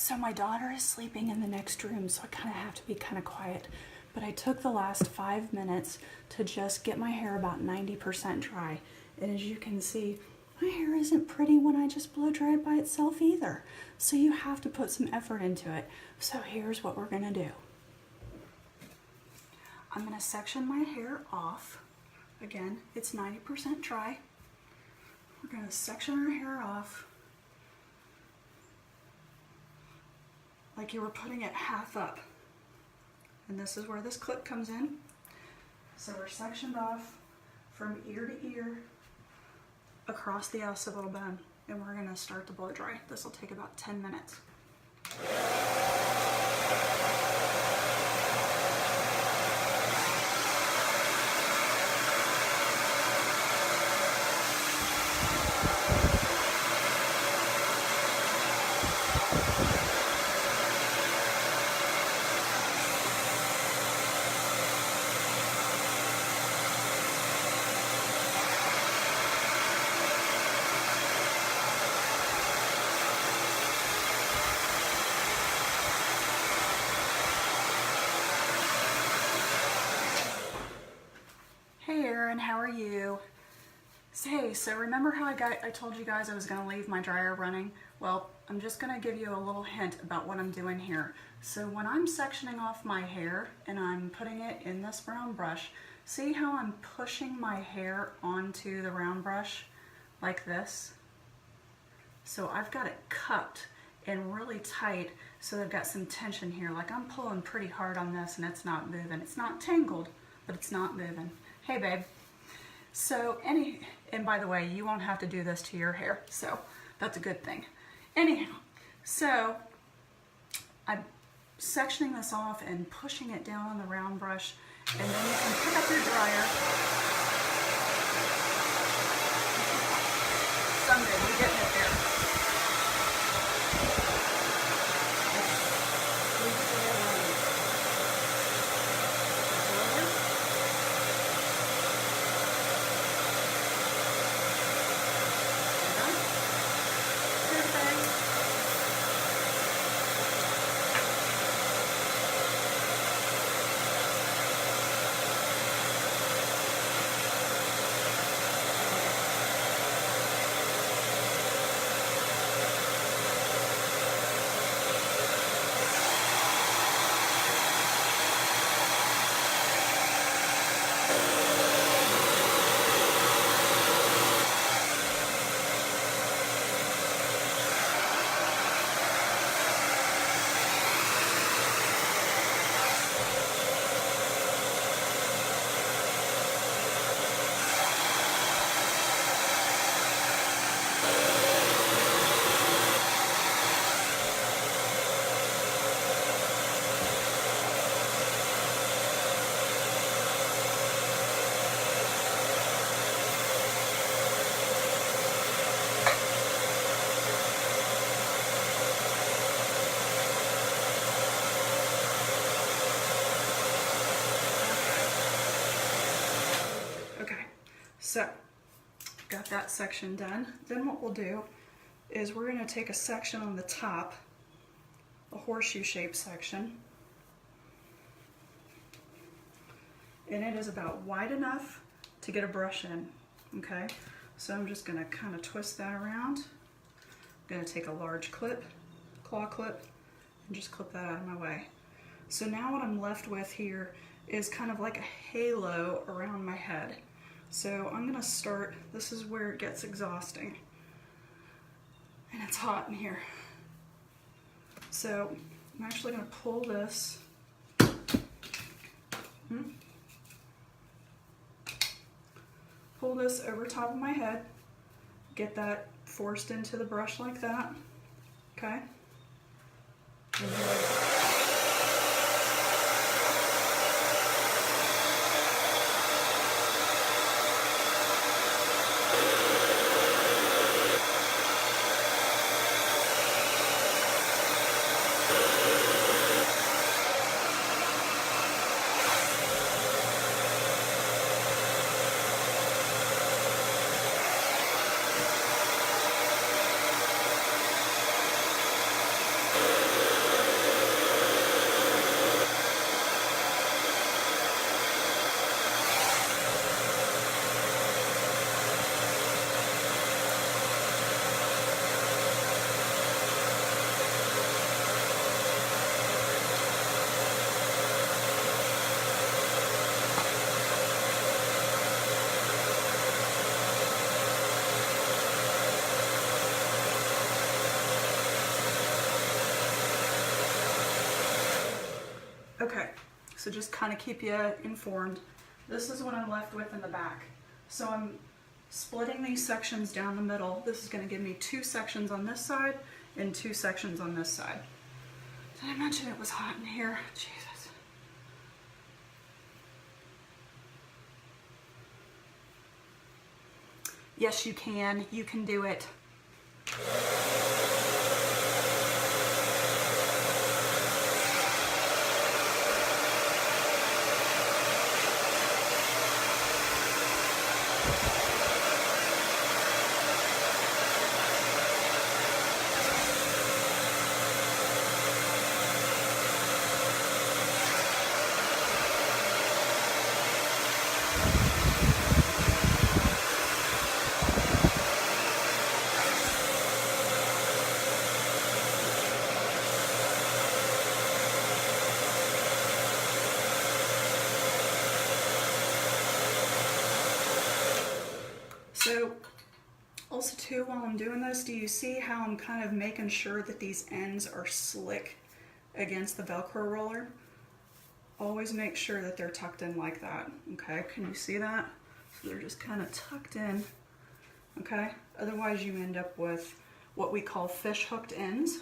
So my daughter is sleeping in the next room, so I kind of have to be kind of quiet. But I took the last 5 minutes to just get my hair about 90% dry. And as you can see, my hair isn't pretty when I just blow dry it by itself either. So you have to put some effort into it. So here's what we're gonna do. I'm gonna section my hair off. Again, it's 90% dry. We're gonna section our hair off like you were putting it half up. And this is where this clip comes in. So we're sectioned off from ear to ear across the occipital bone. And we're gonna start to blow dry. This will take about 10 minutes. How are you? Hey, so remember how I told you guys I was going to leave my dryer running? Well, I'm just going to give you a little hint about what I'm doing here. So when I'm sectioning off my hair and I'm putting it in this round brush, see how I'm pushing my hair onto the round brush like this? So I've got it cupped and really tight, so I've got some tension here. Like I'm pulling pretty hard on this and it's not moving. It's not tangled, but it's not moving. Hey babe. So and by the way, you won't have to do this to your hair, so that's a good thing. Anyhow, so I'm sectioning this off and pushing it down on the round brush, and then you can pick up your dryer. Someday we're getting it there. So, got that section done. Then what we'll do is we're going to take a section on the top, a horseshoe shaped section, and it is about wide enough to get a brush in, okay? So I'm just going to kind of twist that around. I'm going to take a large clip, claw clip, and just clip that out of my way. So now what I'm left with here is kind of like a halo around my head. So I'm gonna start, this is where it gets exhausting. And it's hot in here. So I'm actually gonna pull this. Pull this over top of my head. Get that forced into the brush like that. Okay? And here we go. Okay, so just kind of keep you informed. This is what I'm left with in the back. So I'm splitting these sections down the middle. This is going to give me 2 sections on this side and 2 sections on this side. Did I mention it was hot in here? Jesus. Yes, you can. You can do it. So also too, while I'm doing this, do you see how I'm kind of making sure that these ends are slick against the Velcro roller? Always make sure that they're tucked in like that, okay? Can you see that? So they're just kind of tucked in, okay? Otherwise you end up with what we call fish hooked ends.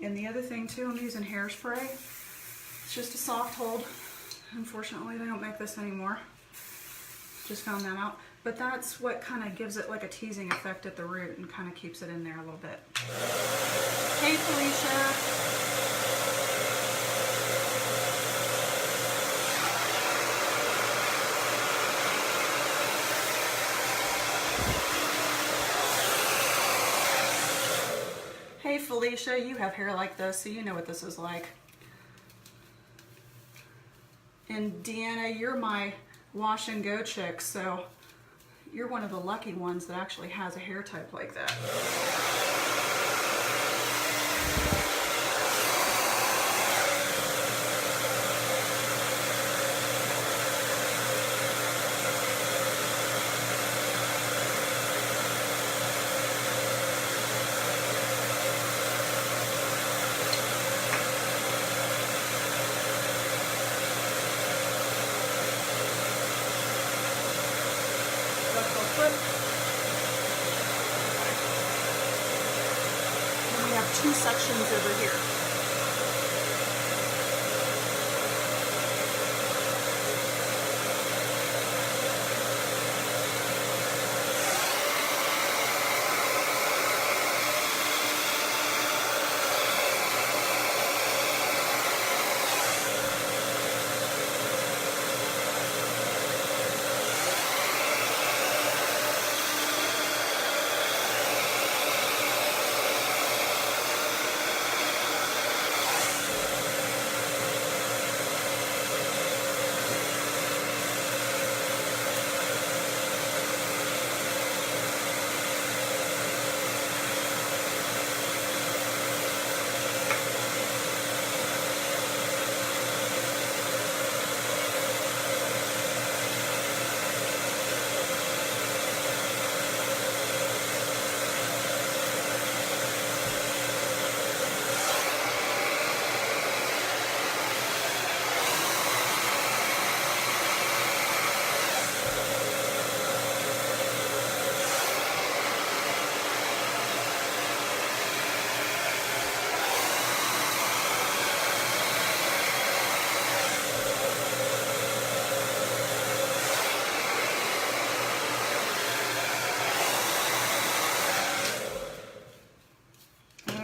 And the other thing too, I'm using hairspray. It's just a soft hold. Unfortunately, they don't make this anymore. Just found that out. But that's what kind of gives it like a teasing effect at the root and kind of keeps it in there a little bit. Hey, Felicia. Hey, Felicia, you have hair like this, so you know what this is like. And Deanna, you're my wash and go chick, so you're one of the lucky ones that actually has a hair type like that. And we have 2 sections over here.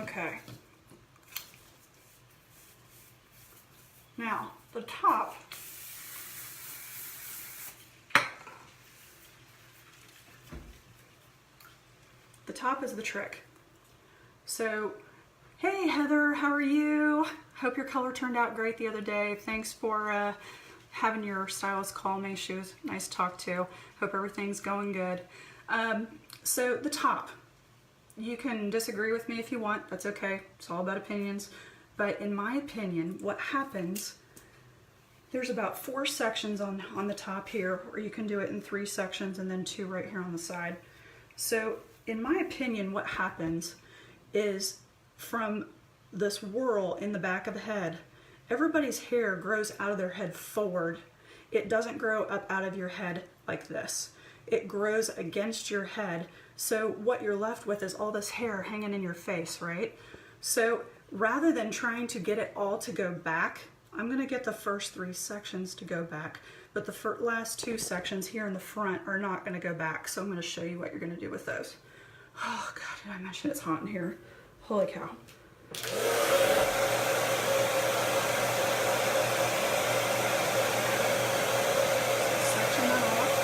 Okay. Now, the top. The top is the trick. So, hey Heather, how are you? Hope your color turned out great the other day. Thanks for having your stylist call me. She was nice to talk to. Hope everything's going good. So the top. You can disagree with me if you want, that's okay. It's all about opinions. But in my opinion, what happens, there's about 4 sections on the top here, or you can do it in 3 sections and then 2 right here on the side. So in my opinion, what happens is from this whorl in the back of the head. Everybody's hair grows out of their head forward. It doesn't grow up out of your head like this. It grows against your head. So what you're left with is all this hair hanging in your face, right? So rather than trying to get it all to go back, I'm going to get the first 3 sections to go back, but the last 2 sections here in the front are not going to go back. So I'm going to show you what you're going to do with those. Oh God, did I mention it's hot in here? Holy cow. Section that off.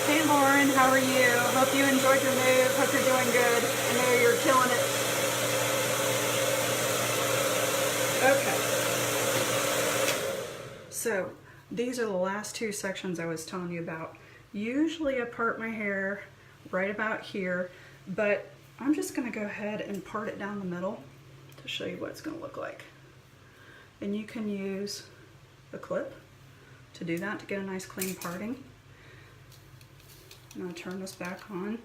Hey Lauren, how are you? Hope you enjoyed your move. Hope you're doing good. I know you're killing it. Okay. So these are the last 2 sections I was telling you about. Usually I part my hair right about here, but I'm just going to go ahead and part it down the middle to show you what it's going to look like. And you can use a clip to do that, to get a nice clean parting. I'm going to turn this back on.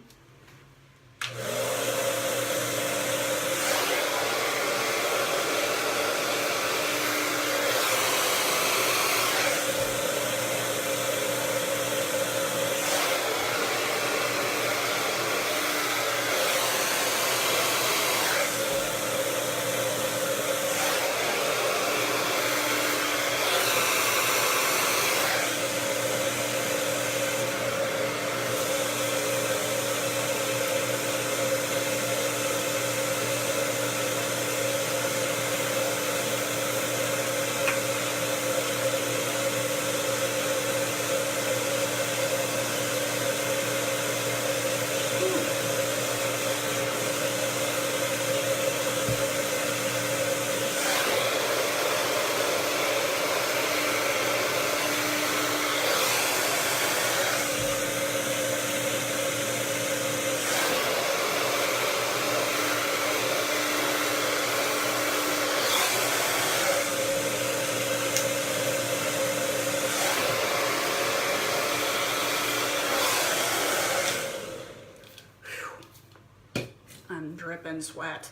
I'm dripping sweat.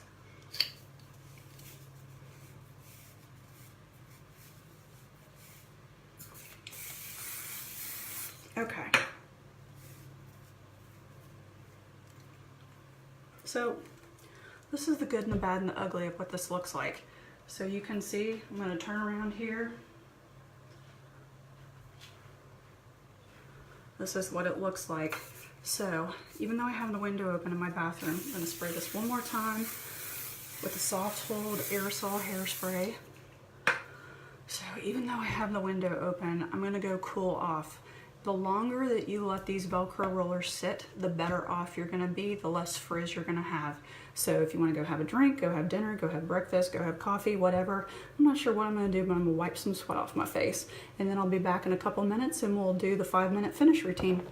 Okay. So this is the good and the bad and the ugly of what this looks like. So you can see, I'm going to turn around here. This is what it looks like. So even though I have the window open in my bathroom, I'm going to spray this one more time with the soft hold aerosol hairspray. So even though I have the window open, I'm going to go cool off. The longer that you let these Velcro rollers sit, the better off you're going to be, the less frizz you're going to have. So if you want to go have a drink, go have dinner, go have breakfast, go have coffee, whatever. I'm not sure what I'm going to do, but I'm going to wipe some sweat off my face. And then I'll be back in a couple minutes and we'll do the 5-minute finish routine.